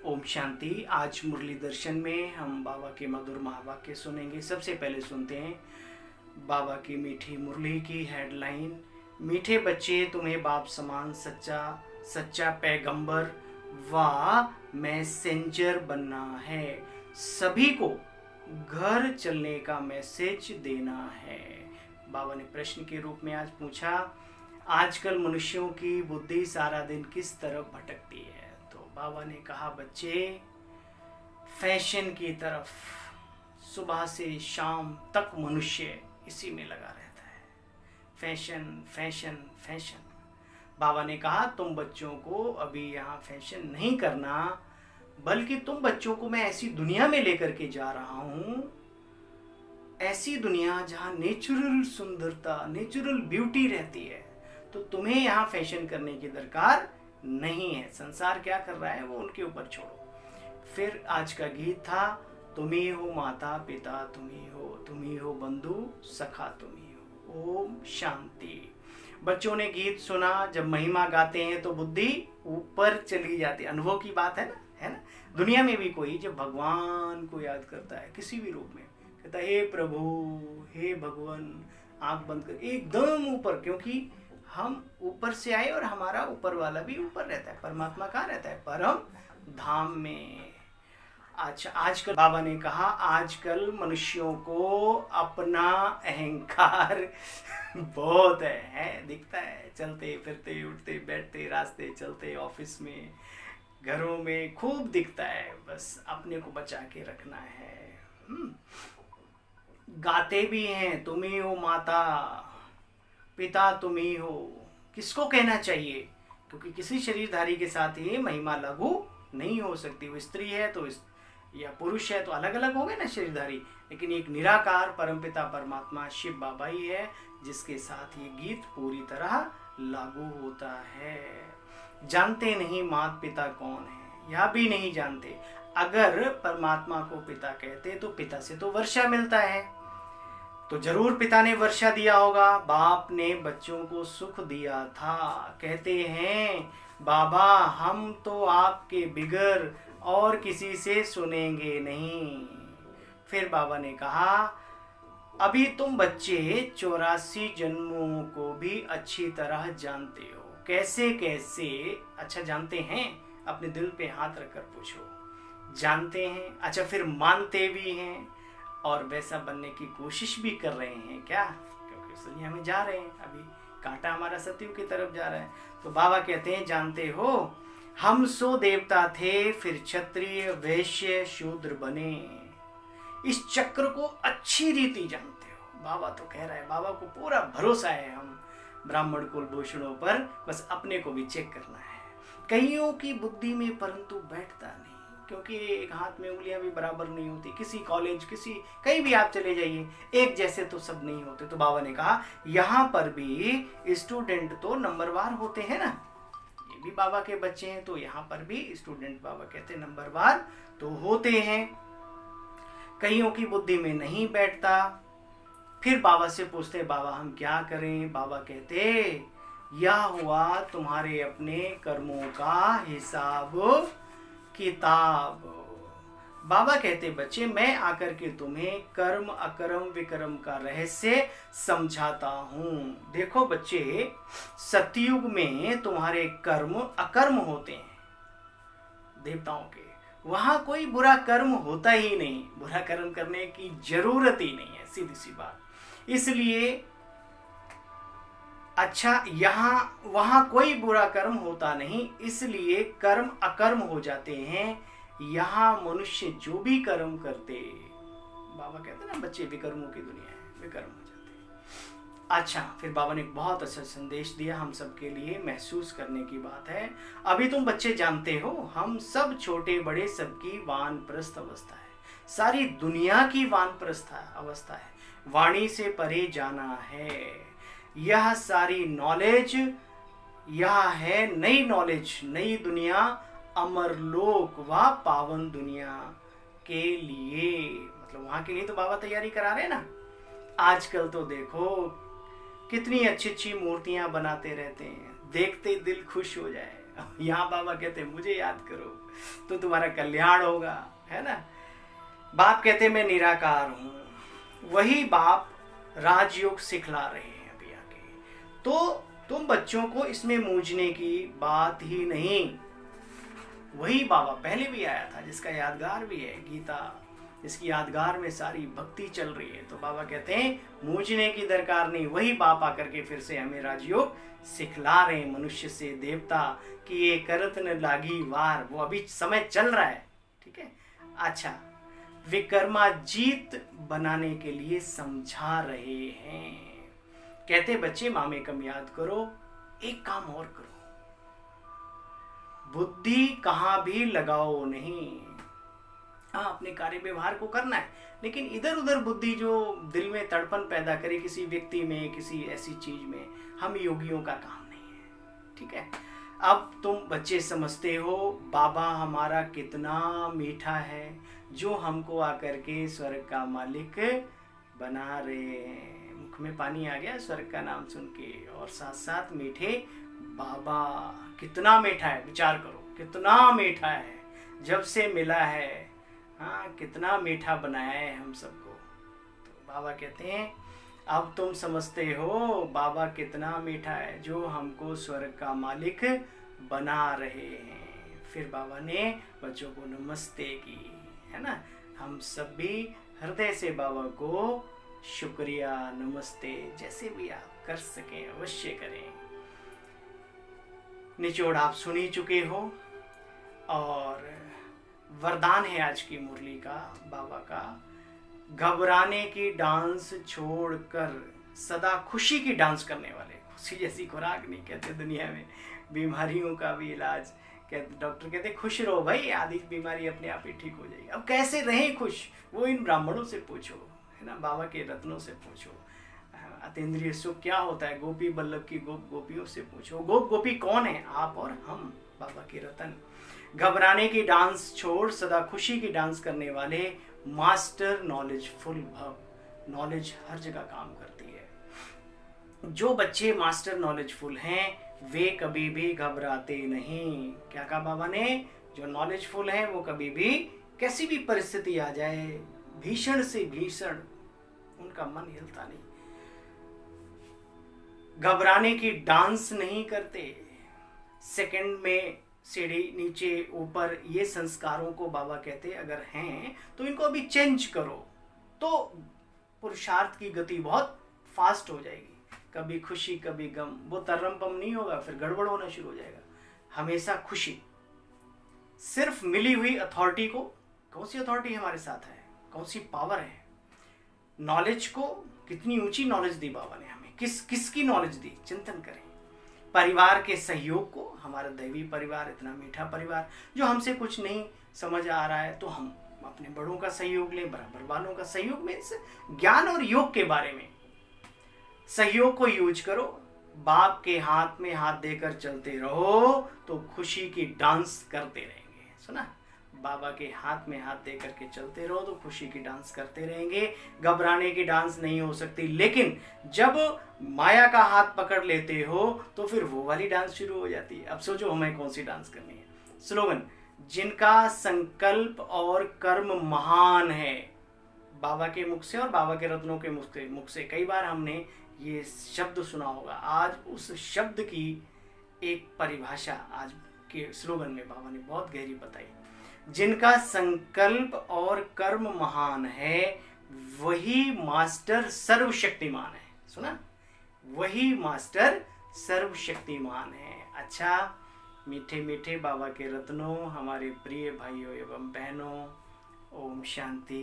ओम शांति। आज मुरली दर्शन में हम बाबा के मधुर महावाक्य सुनेंगे। सबसे पहले सुनते हैं बाबा की मीठी मुरली की हेडलाइन। मीठे बच्चे, तुम्हें बाप समान सच्चा पैगंबर व मैसेंजर बनना है। सभी को घर चलने का मैसेज देना है। बाबा ने प्रश्न के रूप में आज पूछा, आजकल मनुष्यों की बुद्धि सारा दिन किस तरफ भटकती है? तो बाबा ने कहा, बच्चे फैशन की तरफ सुबह से शाम तक मनुष्य इसी में लगा रहता है। Fashion fashion fashion. बाबा ने कहा, तुम बच्चों को अभी यहाँ फैशन नहीं करना, बल्कि तुम बच्चों को मैं ऐसी दुनिया में लेकर के जा रहा हूँ, ऐसी दुनिया जहाँ नेचुरल सुंदरता, नेचुरल ब्यूटी रहती है। तो तुम्हें यहाँ फैशन करने की दरकार नहीं है। संसार क्या कर रहा है वो उनके ऊपर छोड़ो। फिर आज का गीत था, तुम ही हो माता पिता, तुम ही हो बंधु सखा, तुम ही हो। ओम शांति। बच्चों ने गीत सुना, जब महिमा गाते हैं तो बुद्धि ऊपर चली जाती है। अनुभव की बात है ना। दुनिया में भी कोई जब भगवान को याद करता है किसी भी रूप में, कहता है हे प्रभु, हे भगवान, आंख बंद कर, एकदम ऊपर, क्योंकि हम ऊपर से आए और हमारा ऊपर वाला भी ऊपर रहता है। परमात्मा कहाँ रहता है? परम धाम में। अच्छा, आजकल बाबा ने कहा, आजकल मनुष्यों को अपना अहंकार बहुत है, दिखता है। चलते फिरते, उठते बैठते, रास्ते चलते, ऑफिस में, घरों में खूब दिखता है। बस अपने को बचा के रखना है। गाते भी हैं, तुम ही हो माता पिता, तुम ही हो। किसको कहना चाहिए? क्योंकि किसी शरीरधारी के साथ ये महिमा लागू नहीं हो सकती। वो स्त्री है तो या पुरुष है तो अलग अलग हो गए ना शरीरधारी, लेकिन एक निराकार परमपिता परमात्मा शिव बाबा ही है जिसके साथ ये गीत पूरी तरह लागू होता है। जानते नहीं माता पिता कौन है, यह भी नहीं जानते। अगर परमात्मा को पिता कहते तो पिता से तो वर्षा मिलता है, तो जरूर पिता ने वर्षा दिया होगा। बाप ने बच्चों को सुख दिया था। कहते हैं, बाबा हम तो आपके बिगर और किसी से सुनेंगे नहीं। फिर बाबा ने कहा, अभी तुम बच्चे 84 जन्मों को भी अच्छी तरह जानते हो। कैसे कैसे? अच्छा, जानते हैं? अपने दिल पे हाथ रखकर पूछो। जानते हैं? अच्छा, फिर मानते भी हैं और वैसा बनने की कोशिश भी कर रहे हैं क्या? क्योंकि इस दुनिया में जा रहे हैं, अभी कांटा हमारा सतयुग की तरफ जा रहा है। तो बाबा कहते हैं, जानते हो हम सो देवता थे, फिर क्षत्रिय वैश्य शूद्र बने। इस चक्र को अच्छी रीति जानते हो। बाबा तो कह रहा है, बाबा को पूरा भरोसा है हम ब्राह्मण कुलभूषणों पर, बस अपने को भी चेक करना है। कईयों की बुद्धि में परंतु बैठता नहीं, क्योंकि एक हाथ में उंगलियां भी बराबर नहीं होती। किसी कॉलेज, कहीं भी आप चले जाइए, एक जैसे तो सब नहीं होते। तो बाबा ने कहा, यहाँ पर भी स्टूडेंट तो नंबरवार होते हैं ना। ये भी बाबा के बच्चे हैं, तो यहाँ पर भी स्टूडेंट बाबा कहते हैं नंबरवार तो होते हैं। कईयों की बुद्धि में नहीं बैठता। फिर बाबा से पूछते, बाबा हम क्या करें? बाबा कहते, यह हुआ तुम्हारे अपने कर्मों का हिसाब किताब। बाबा कहते, बच्चे मैं आकर के तुम्हें कर्म अकर्म विकर्म का रहस्य समझाता हूँ। देखो बच्चे, सतयुग में तुम्हारे कर्म अकर्म होते हैं देवताओं के। वहां कोई बुरा कर्म होता ही नहीं, बुरा कर्म करने की जरूरत ही नहीं है, सीधी सी बात। इसलिए अच्छा, वहां कोई बुरा कर्म होता नहीं, इसलिए कर्म अकर्म हो जाते हैं। यहाँ मनुष्य जो भी कर्म करते, बाबा कहते हैं ना, बच्चे विकर्मों की दुनिया है, विकर्म हो जाते हैं। अच्छा, फिर बाबा ने एक बहुत अच्छा संदेश दिया हम सबके लिए, महसूस करने की बात है। अभी तुम बच्चे जानते हो, हम सब छोटे बड़े सबकी वानप्रस्थ अवस्था है। सारी दुनिया की वानप्रस्थ अवस्था है। वाणी से परे जाना है। यह सारी नॉलेज, यह है नई नॉलेज, नई दुनिया, अमरलोक व पावन दुनिया के लिए। मतलब वहां के लिए तो बाबा तैयारी करा रहे हैं ना। आजकल तो देखो कितनी अच्छी अच्छी मूर्तियां बनाते रहते हैं, देखते दिल खुश हो जाए। यहाँ बाबा कहते हैं मुझे याद करो तो तुम्हारा कल्याण होगा, है ना। बाप कहते मैं निराकार हूं, वही बाप राजयोग सिखला रहे हैं अभी आगे। तो तुम बच्चों को इसमें मूझने की बात ही नहीं। वही बाबा पहले भी आया था जिसका यादगार भी है गीता, जिसकी यादगार में सारी भक्ति चल रही है। तो बाबा कहते हैं मूझने की दरकार नहीं, वही बाप आकर के फिर से हमें राजयोग सिखला रहे हैं। मनुष्य से देवता कि ये करत न लागी वार, वो अभी समय चल रहा है, ठीक है। अच्छा, विक्रमाजीत बनाने के लिए समझा रहे हैं। कहते बच्चे मामेकम याद करो, एक काम और करो, बुद्धि कहां भी लगाओ नहीं। हाँ, अपने कार्य व्यवहार को करना है, लेकिन इधर उधर बुद्धि जो दिल में तड़पन पैदा करे किसी व्यक्ति में, किसी ऐसी चीज में, हम योगियों का काम नहीं है, ठीक है। अब तुम बच्चे समझते हो बाबा हमारा कितना मीठा है, जो हमको आकर के स्वर्ग का मालिक बना रहे हैं। मुख में पानी आ गया स्वर्ग का नाम सुन के, और साथ साथ मीठे बाबा। कितना मीठा है, विचार करो कितना मीठा है, जब से मिला है। हाँ, कितना मीठा बनाया है हम सबको। तो बाबा कहते हैं अब तुम समझते हो बाबा कितना मीठा है, जो हमको स्वर्ग का मालिक बना रहे हैं। फिर बाबा ने बच्चों को नमस्ते की, है ना। हम सब भी हृदय से बाबा को शुक्रिया, नमस्ते, जैसे भी आप कर सकें अवश्य करें। निचोड़ आप सुन ही चुके हो, और वरदान है आज की मुरली का बाबा का, घबराने की डांस छोड़कर सदा खुशी की डांस करने वाले। खुशी जैसी खुराक नहीं कहते दुनिया में, बीमारियों का भी इलाज कहते, डॉक्टर कहते खुश रहो भाई, आधी बीमारी अपने आप ही ठीक हो जाएगी। अब कैसे रहें खुश, वो इन ब्राह्मणों से पूछो, है ना, बाबा के रत्नों से पूछो। अतीन्द्रिय सुख क्या होता है, गोपी बल्लभ की गोपियों से पूछो। गोप गोपी कौन है, आप और हम, बाबा के रतन। घबराने की डांस छोड़ सदा खुशी की डांस करने वाले मास्टर नॉलेजफुल भव। नॉलेज हर जगह काम करती है। जो बच्चे मास्टर नॉलेजफुल हैं वे कभी भी घबराते नहीं। क्या कहा बाबा ने, जो नॉलेजफुल हैं वो कभी भी कैसी भी परिस्थिति आ जाए, भीषण से भीषण, उनका मन हिलता नहीं। घबराने की डांस नहीं करते, सेकंड में सीढ़ी नीचे ऊपर, ये संस्कारों को बाबा कहते अगर हैं तो इनको अभी चेंज करो, तो पुरुषार्थ की गति बहुत फास्ट हो जाएगी। कभी खुशी कभी गम, वो तर्रम पम नहीं होगा, फिर गड़बड़ होना शुरू हो जाएगा। हमेशा खुशी। सिर्फ मिली हुई अथॉरिटी को, कौन सी अथॉरिटी हमारे साथ है, कौन सी पावर है, नॉलेज को कितनी ऊंची नॉलेज दी बाबा ने हमें, किसकी नॉलेज दी, चिंतन करें। परिवार के सहयोग को, हमारा दैवी परिवार इतना मीठा परिवार, जो हमसे कुछ नहीं समझ आ रहा है तो हम अपने बड़ों का सहयोग लें, बराबर वालों का सहयोग में, इस ज्ञान और योग के बारे में सहयोग को यूज करो। बाप के हाथ में हाथ देकर चलते रहो तो खुशी की डांस करते रहेंगे। सुना, बाबा के हाथ में हाथ देकर के चलते रहो तो खुशी की डांस करते रहेंगे। घबराने की डांस नहीं हो सकती, लेकिन जब माया का हाथ पकड़ लेते हो तो फिर वो वाली डांस शुरू हो जाती है। अब सोचो हमें कौन सी डांस करनी है। स्लोगन, जिनका संकल्प और कर्म महान है। बाबा के मुख से और बाबा के रत्नों के मुख से कई बार हमने ये शब्द सुना होगा। आज उस शब्द की एक परिभाषा आज के स्लोगन में बाबा ने बहुत गहरी बताई। जिनका संकल्प और कर्म महान है वही मास्टर सर्वशक्तिमान है। सुना, वही मास्टर सर्वशक्तिमान है। अच्छा, मीठे मीठे बाबा के रत्नों, हमारे प्रिय भाइयों एवं बहनों, ओम शांति।